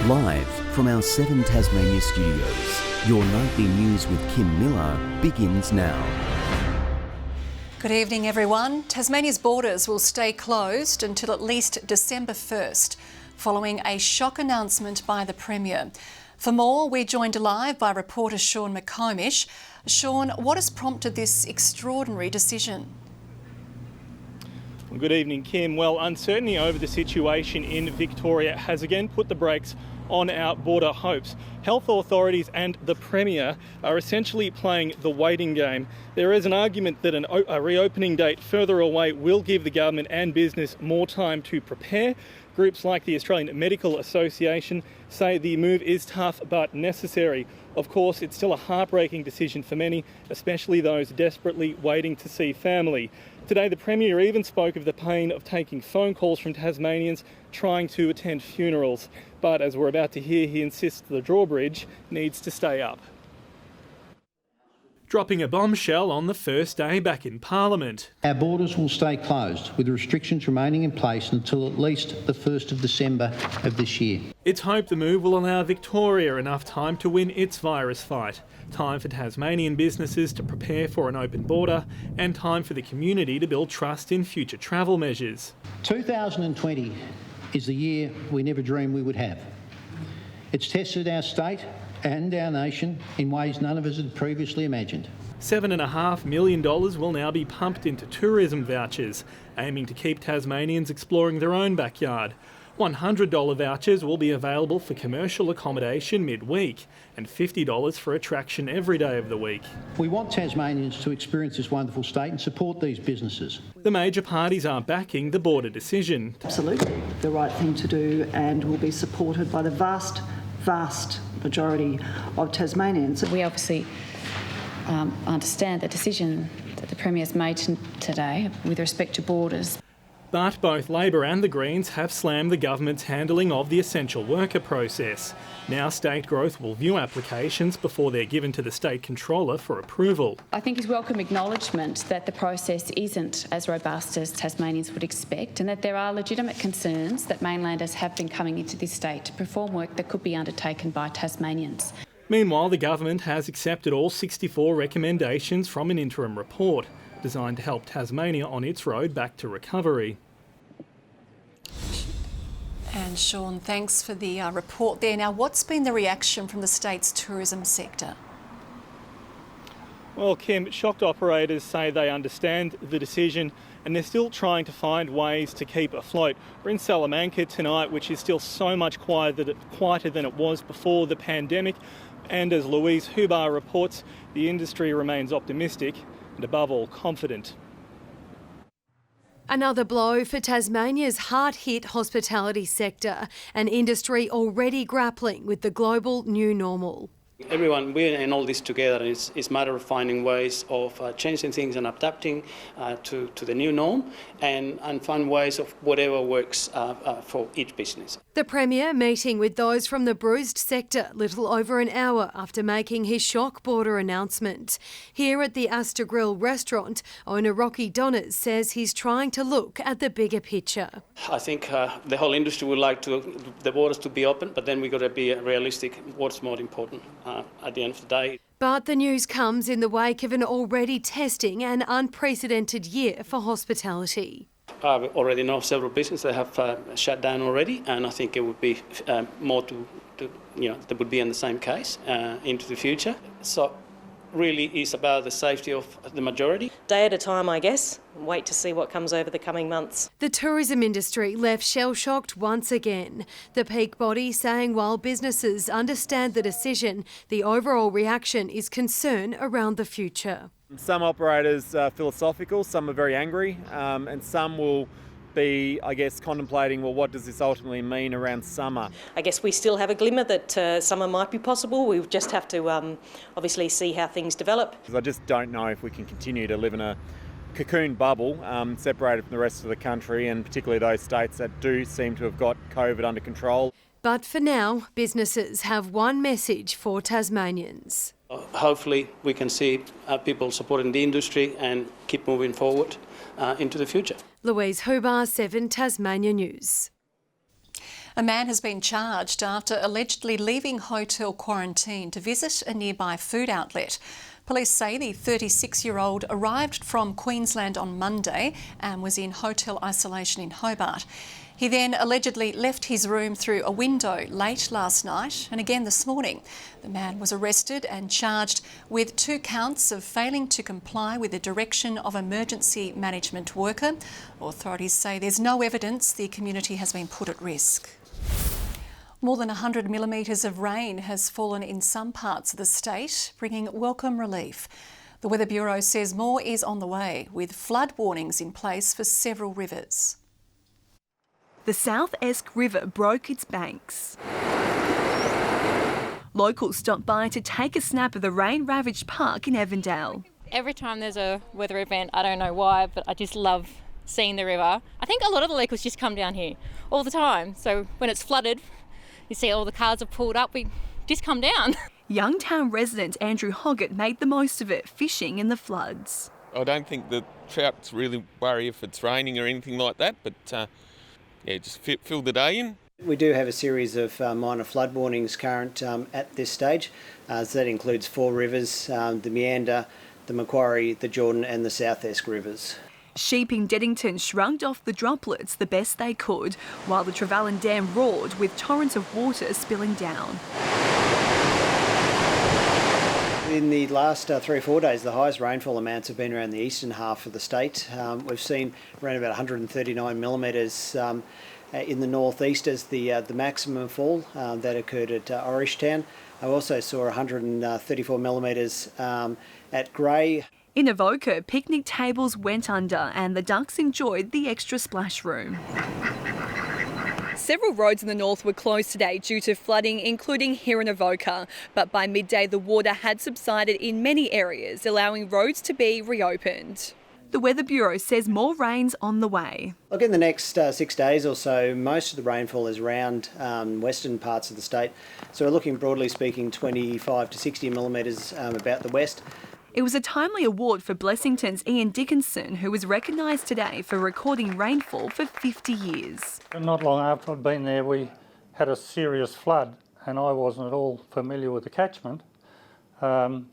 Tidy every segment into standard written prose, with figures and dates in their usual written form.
Live from our 7 Tasmania studios, your nightly news with Kim Miller begins now. Good evening, everyone. Tasmania's borders will stay closed until at least December 1st, following a shock announcement by the Premier. For more, we're joined live by reporter Sean McComish. Sean, what has prompted this extraordinary decision? Well, good evening, Kim. Well, uncertainty over the situation in Victoria has again put the brakes on our border hopes. Health authorities and the Premier are essentially playing the waiting game. There is an argument that a reopening date further away will give the government and business more time to prepare. Groups like the Australian Medical Association say the move is tough but necessary. Of course, it's still a heartbreaking decision for many, especially those desperately waiting to see family. Today, the Premier even spoke of the pain of taking phone calls from Tasmanians trying to attend funerals. But as we're about to hear, he insists the drawbridge needs to stay up. Dropping a bombshell on the first day back in Parliament. Our borders will stay closed, with restrictions remaining in place until at least the 1st of December of this year. It's hoped the move will allow Victoria enough time to win its virus fight. Time for Tasmanian businesses to prepare for an open border, and time for the community to build trust in future travel measures. 2020 is the year we never dreamed we would have. It's tested our state and our nation in ways none of us had previously imagined. $7.5 million will now be pumped into tourism vouchers, aiming to keep Tasmanians exploring their own backyard. $100 vouchers will be available for commercial accommodation midweek and $50 for attraction every day of the week. We want Tasmanians to experience this wonderful state and support these businesses. The major parties are backing the border decision. Absolutely the right thing to do, and will be supported by the vast majority of Tasmanians. We obviously understand the decision that the Premier's made today with respect to borders. But both Labor and the Greens have slammed the government's handling of the essential worker process. Now State Growth will view applications before they're given to the State Controller for approval. I think it's welcome acknowledgement that the process isn't as robust as Tasmanians would expect, and that there are legitimate concerns that mainlanders have been coming into this state to perform work that could be undertaken by Tasmanians. Meanwhile, the government has accepted all 64 recommendations from an interim report designed to help Tasmania on its road back to recovery. And Sean, thanks for the report there. Now, what's been the reaction from the state's tourism sector? Well, Kim, shocked operators say they understand the decision and they're still trying to find ways to keep afloat. We're in Salamanca tonight, which is still so much quieter than it was before the pandemic. And as Louise HOBART reports, the industry remains optimistic and above all confident. Another blow for Tasmania's hard-hit hospitality sector, an industry already grappling with the global new normal. Everyone, we're in all this together. It's a matter of finding ways of changing things and adapting to the new norm and find ways of whatever works for each business. The Premier meeting with those from the bruised sector little over an hour after making his shock border announcement. Here at the ASTOR Grill restaurant, owner DONIZ says he's trying to look at the bigger picture. I think the whole industry would like the borders to be open, but then we've got to be realistic. What's more important at the end of the day. But the news comes in the wake of an already testing and unprecedented year for hospitality. I already know several businesses that have shut down already, and I think it would be more that would be in the same case into the future. So really is about the safety of the majority. Day at a time, I guess. Wait to see what comes over the coming months. The tourism industry left shell-shocked once again. The peak body saying while businesses understand the decision, the overall reaction is concern around the future. Some operators are philosophical, some are very angry, and some will be, I guess, contemplating, well, what does this ultimately mean around summer? I guess we still have a glimmer that summer might be possible. We just have to obviously see how things develop. I just don't know if we can continue to live in a cocoon bubble, separated from the rest of the country, and particularly those states that do seem to have got COVID under control. But for now, businesses have one message for Tasmanians. Hopefully we can see people supporting the industry and keep moving forward into the future. Louise HOBART, 7 Tasmania News. A man has been charged after allegedly leaving hotel quarantine to visit a nearby food outlet. Police say the 36-year-old arrived from Queensland on Monday and was in hotel isolation in Hobart. He then allegedly left his room through a window late last night and again this morning. The man was arrested and charged with 2 counts of failing to comply with the direction of emergency management worker. Authorities say there's no evidence the community has been put at risk. More than 100 millimetres of rain has fallen in some parts of the state, bringing welcome relief. The Weather Bureau says more is on the way, with flood warnings in place for several rivers. The South Esk River broke its banks. Locals stopped by to take a snap of the rain-ravaged park in Evandale. Every time there's a weather event, I don't know why, but I just love seeing the river. I think a lot of the locals just come down here all the time. So when it's flooded, you see all the cars are pulled up, we just come down. Youngtown resident Andrew Hoggett made the most of it, fishing in the floods. I don't think the trouts really worry if it's raining or anything like that, but just fill the day in. We do have a series of minor flood warnings current at this stage. So that includes 4 rivers, the Meander, the Macquarie, the Jordan and the South Esk rivers. Sheep in Deddington shrugged off the droplets the best they could, while the Trevally Dam roared with torrents of water spilling down. In the last 3 or 4 days, the highest rainfall amounts have been around the eastern half of the state. We've seen around about 139 millimetres in the northeast as the maximum fall that occurred at Orishtown. I also saw 134 millimetres at Grey. In Avoca, picnic tables went under and the ducks enjoyed the extra splash room. Several roads in the north were closed today due to flooding, including here in Avoca. But by midday, the water had subsided in many areas, allowing roads to be reopened. The Weather Bureau says more rain's on the way. Look, in the next 6 days or so, most of the rainfall is around western parts of the state. So we're looking, broadly speaking, 25 to 60 millimetres about the west. It was a timely award for Blessington's Ian Dickinson, who was recognised today for recording rainfall for 50 years. Not long after I'd been there, we had a serious flood and I wasn't at all familiar with the catchment. And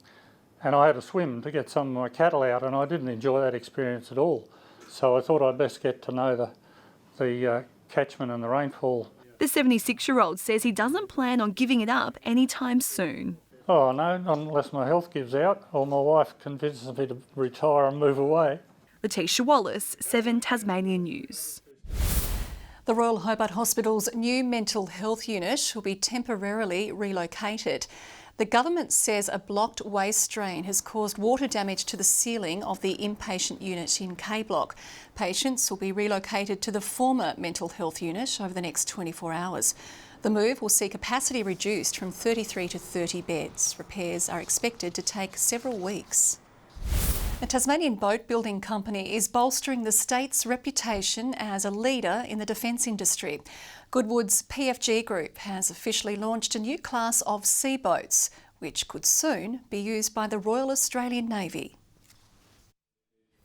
I had to swim to get some of my cattle out and I didn't enjoy that experience at all. So I thought I'd best get to know the catchment and the rainfall. The 76-year-old says he doesn't plan on giving it up anytime soon. Oh no, unless my health gives out or my wife convinces me to retire and move away. Letitia Wallace, 7 Tasmania News. The Royal Hobart Hospital's new mental health unit will be temporarily relocated. The government says a blocked waste drain has caused water damage to the ceiling of the inpatient unit in K Block. Patients will be relocated to the former mental health unit over the next 24 hours. The move will see capacity reduced from 33 to 30 beds. Repairs are expected to take several weeks. The Tasmanian Boat Building Company is bolstering the state's reputation as a leader in the defence industry. Goodwood's PFG Group has officially launched a new class of sea boats, which could soon be used by the Royal Australian Navy.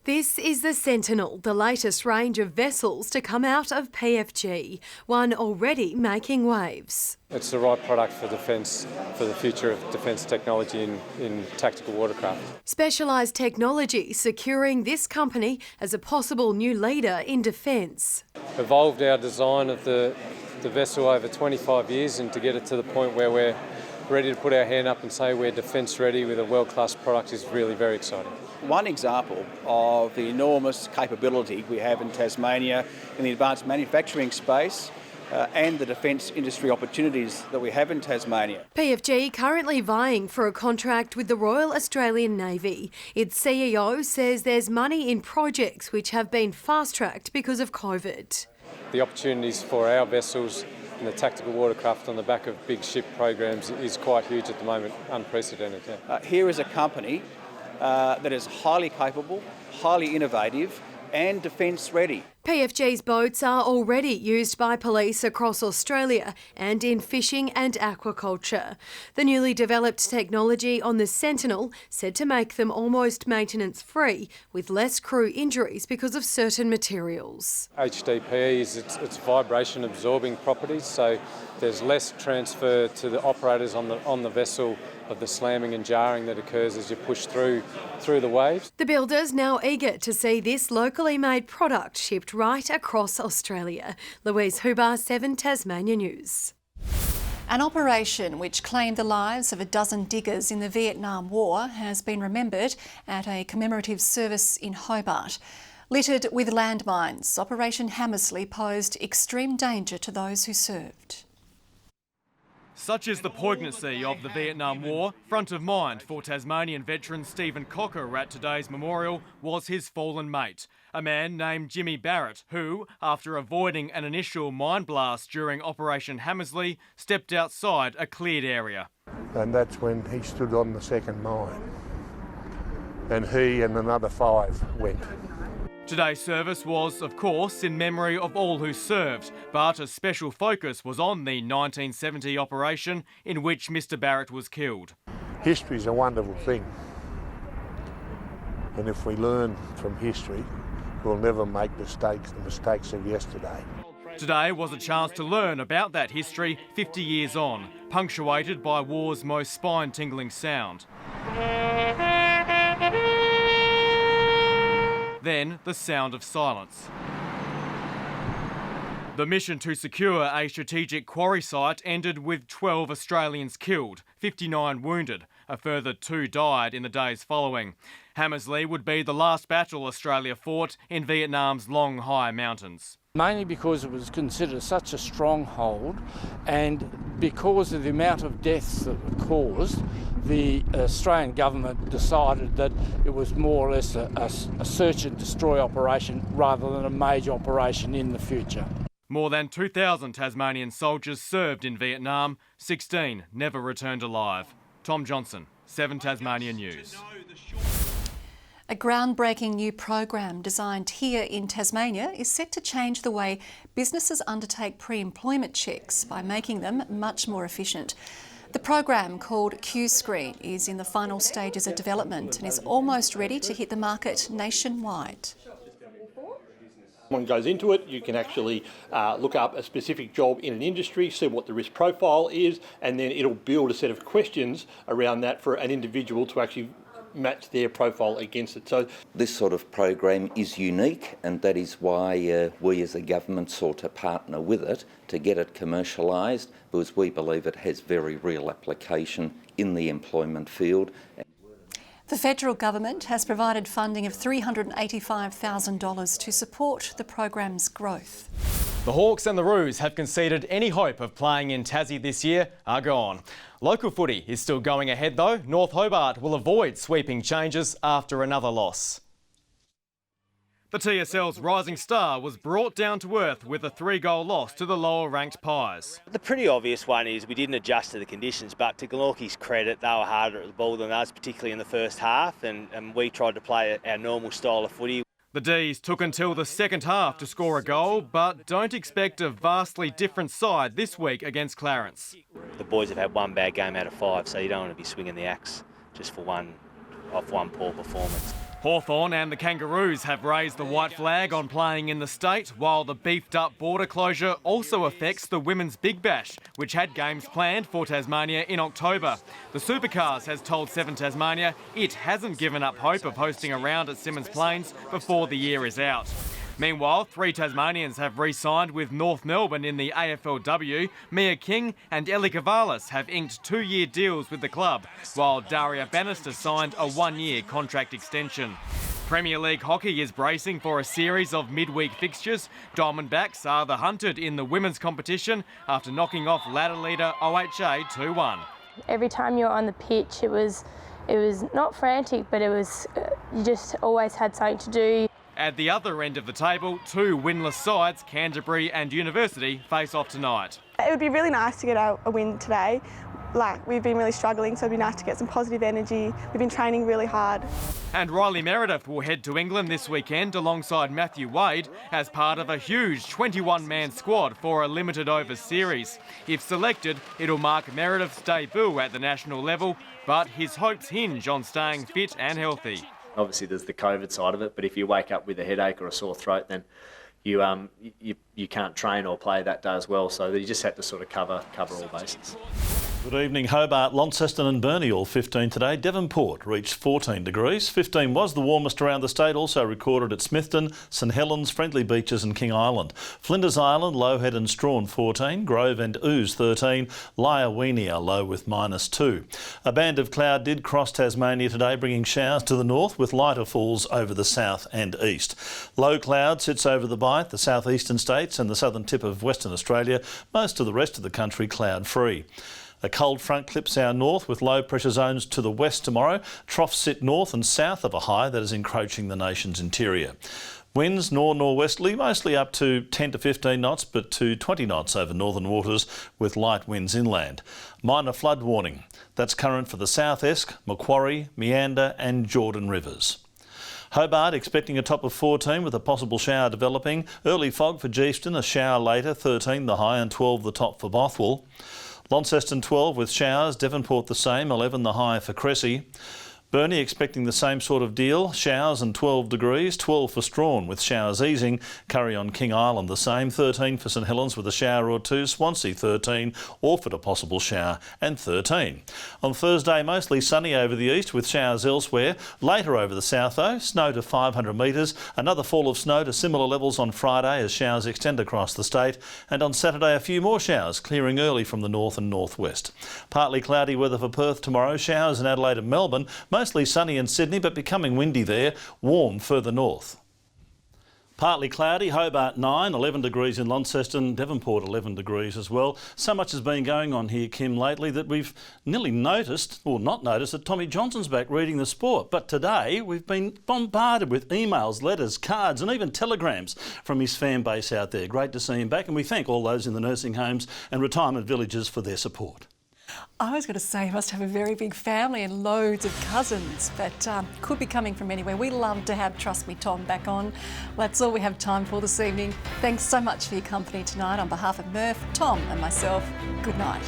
This is the Sentinel, the latest range of vessels to come out of PFG, one already making waves. It's the right product for defence, for the future of defence technology in tactical watercraft. Specialised technology securing this company as a possible new leader in defence. Evolved our design of the vessel over 25 years and to get it to the point where we're ready to put our hand up and say we're defence ready with a world-class product is really very exciting. One example of the enormous capability we have in Tasmania in the advanced manufacturing space and the defence industry opportunities that we have in Tasmania. PFG currently vying for a contract with the Royal Australian Navy. Its CEO says there's money in projects which have been fast-tracked because of COVID. The opportunities for our vessels in the tactical watercraft on the back of big ship programs is quite huge at the moment, unprecedented. Yeah. Here is a company that is highly capable, highly innovative and defence ready. PFG's boats are already used by police across Australia and in fishing and aquaculture. The newly developed technology on the Sentinel said to make them almost maintenance-free, with less crew injuries because of certain materials. HDPE is its vibration-absorbing properties, so there's less transfer to the operators on the vessel of the slamming and jarring that occurs as you push through the waves. The builders now eager to see this locally made product shipped right across Australia. Louise Hobart, 7 Tasmania News. An operation which claimed the lives of a dozen diggers in the Vietnam War has been remembered at a commemorative service in Hobart. Littered with landmines, Operation Hammersley posed extreme danger to those who served. Such is the poignancy of the Vietnam War. Front of mind for Tasmanian veteran Stephen Cocker at today's memorial was his fallen mate, a man named Jimmy Barrett, who, after avoiding an initial mine blast during Operation Hammersley, stepped outside a cleared area. And that's when he stood on the second mine. And he and another 5 went. Today's service was, of course, in memory of all who served, but a special focus was on the 1970 operation in which Mr Barrett was killed. History's a wonderful thing. And if we learn from history, we'll never make the mistakes of yesterday. Today was a chance to learn about that history 50 years on, punctuated by war's most spine-tingling sound. Then the sound of silence. The mission to secure a strategic quarry site ended with 12 Australians killed, 59 wounded. A further 2 died in the days following. Hammersley would be the last battle Australia fought in Vietnam's long, high mountains. Mainly because it was considered such a stronghold and because of the amount of deaths that were caused, the Australian government decided that it was more or less a search and destroy operation rather than a major operation in the future. More than 2,000 Tasmanian soldiers served in Vietnam, 16 never returned alive. Tom Johnson, 7 Tasmania News. A groundbreaking new program designed here in Tasmania is set to change the way businesses undertake pre-employment checks by making them much more efficient. The program, called Q-Screen, is in the final stages of development and is almost ready to hit the market nationwide. One goes into it, you can actually look up a specific job in an industry, see what the risk profile is, and then it'll build a set of questions around that for an individual to actually match their profile against it. So this sort of program is unique, and that is why we as a government sought to partner with it to get it commercialised, because we believe it has very real application in the employment field. The federal government has provided funding of $385,000 to support the program's growth. The Hawks and the Roos have conceded any hope of playing in Tassie this year are gone. Local footy is still going ahead though. North Hobart will avoid sweeping changes after another loss. The TSL's rising star was brought down to earth with a 3-goal loss to the lower-ranked Pies. The pretty obvious one is we didn't adjust to the conditions, but to Glenorchy's credit, they were harder at the ball than us, particularly in the first half, and we tried to play our normal style of footy. The D's took until the second half to score a goal, but don't expect a vastly different side this week against Clarence. The boys have had one bad game out of 5, so you don't want to be swinging the axe just for one poor performance. Hawthorn and the Kangaroos have raised the white flag on playing in the state, while the beefed-up border closure also affects the Women's Big Bash, which had games planned for Tasmania in October. The Supercars has told 7 Tasmania it hasn't given up hope of hosting a round at Symmons Plains before the year is out. Meanwhile, 3 Tasmanians have re-signed with North Melbourne in the AFLW. Mia King and Ellie Cavalis have inked 2-year deals with the club, while Daria Bannister signed a 1-year contract extension. Premier League hockey is bracing for a series of midweek fixtures. Diamondbacks are the hunted in the women's competition after knocking off ladder leader OHA 2-1. Every time you were on the pitch, it was not frantic, but you just always had something to do. At the other end of the table, 2 winless sides, Canterbury and University, face off tonight. It would be really nice to get a win today. we've been really struggling, so it'd be nice to get some positive energy. We've been training really hard. And Riley Meredith will head to England this weekend alongside Matthew Wade as part of a huge 21-man squad for a limited overs series. If selected, it'll mark Meredith's debut at the national level, but his hopes hinge on staying fit and healthy. Obviously there's the COVID side of it, but if you wake up with a headache or a sore throat, then you can't train or play that day as well, so you just have to sort of cover all bases. Good evening. Hobart, Launceston and Burnie all 15 today. Devonport reached 14 degrees. 15 was the warmest around the state, also recorded at Smithton, St Helens, Friendly Beaches and King Island. Flinders Island, Lowhead and Strawn 14, Grove and Ouse 13, Lyawenia low with -2. A band of cloud did cross Tasmania today, bringing showers to the north with lighter falls over the south and east. Low cloud sits over the Bight, the southeastern states and the southern tip of Western Australia. Most of the rest of the country cloud-free. A cold front clips our north with low pressure zones to the west tomorrow. Troughs sit north and south of a high that is encroaching the nation's interior. Winds north-norwesterly, mostly up to 10 to 15 knots, but to 20 knots over northern waters with light winds inland. Minor flood warning. That's current for the South Esk, Macquarie, Meander and Jordan rivers. Hobart expecting a top of 14 with a possible shower developing. Early fog for Geeston, a shower later, 13 the high and 12 the top for Bothwell. Launceston 12 with showers, Devonport the same, 11 the high for Cressy. Burnie expecting the same sort of deal, showers and 12 degrees, 12 for Strawn with showers easing. Curry on King Island the same, 13 for St Helens with a shower or two, Swansea 13, Orford a possible shower and 13. On Thursday mostly sunny over the east with showers elsewhere. Later over the south though, snow to 500 metres, another fall of snow to similar levels on Friday as showers extend across the state, and on Saturday a few more showers clearing early from the north and northwest. Partly cloudy weather for Perth tomorrow, showers in Adelaide and Melbourne, mostly sunny in Sydney but becoming windy there, warm further north. Partly cloudy, Hobart 9, 11 degrees in Launceston, Devonport 11 degrees as well. So much has been going on here, Kim, lately that we've nearly noticed, or not noticed, that Tommy Johnson's back reading the sport. But today we've been bombarded with emails, letters, cards and even telegrams from his fan base out there. Great to see him back, and we thank all those in the nursing homes and retirement villages for their support. I was going to say he must have a very big family and loads of cousins, but could be coming from anywhere. We love to have Trust Me Tom back on. Well, that's all we have time for this evening. Thanks so much for your company tonight. On behalf of Murph, Tom and myself, good night.